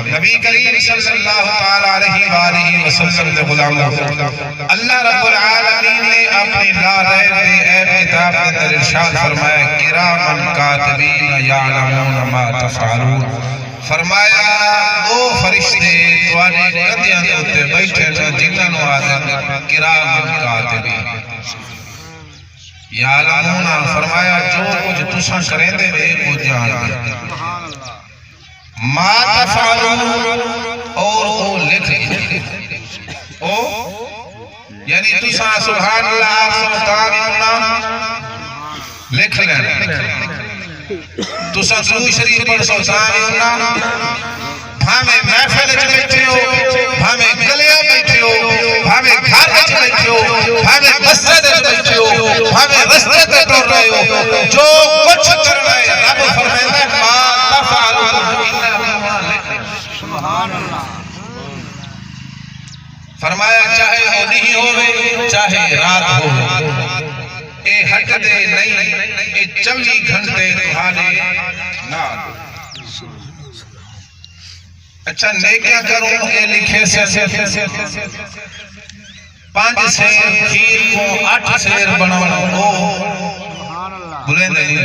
نبی کریم صلی اللہ علیہ وسلم دے غلام اللہ رب العالمین نے اپنی لا ریب دے ایب کتاب کے اندر ارشاد فرمایا کرامن کاتبین یعلمون ما تفعلون، فرمایا دو فرشتے توانے کندیاں دے ہوتے بیٹھے جنہاں نو آدھے کرامن کاتبین یعلمون، فرمایا جو کچھ تساں کریں دے وہ جان دے، ما تفعلون اور وہ لکھ یعنی تساں سبحان اللہ آپ سبحان لکھ لینا، تساں درود شریف پڑھ سبحان بھامے محفل وچ بیٹھے ہو، بھامے گلیاں بیٹھے ہو، بھامے گھر وچ بیٹھے ہو، بھامے مسجد وچ بیٹھے ہو، بھامے رستے تے ٹر رہے ہو، جو کچھ کر رہے رب فرمائے ما تفعلون سبحان اللہ، فرمایا چاہے وہ نہیں ہوئے چاہے رات ہوئے اے ہٹ دے نہیں اے 24 گھنٹے تمہارے نال، اچھا نیکیاں کروں اے لکھے سے 5 سیر کھیر کو 8 سیر بناؤں بلند نہیں،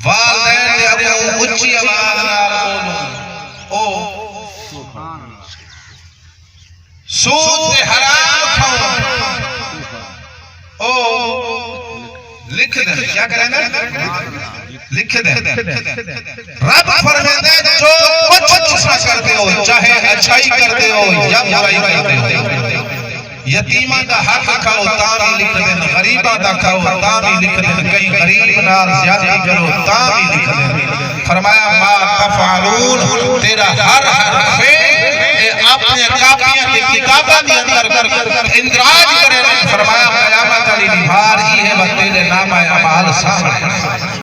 والدین دے ابو اچھی آواز نال بولوں سود دے حرام کھاؤں لکھ دیں، کیا کریں دیں لکھ دیں، رب فرمائے جو کچھ تساں کرتے ہو چاہے اچھائی کرتے ہو یا برائی کرتے ہو، یتیمہ دا حق کھاؤ تامی لکھ دیں، غریبہ دا کھاؤ تامی لکھ دیں، کئی غریب نال زیادتی کرو تامی لکھ دیں، فرمایا ما تفعلون تیرا ہر حرف اپنے کاپیاں کے کتابہ دی اندر اندراج کرے، فرمایا قیامت علی نبھار ہی ہے وہ تیرے نام اعمال سامنے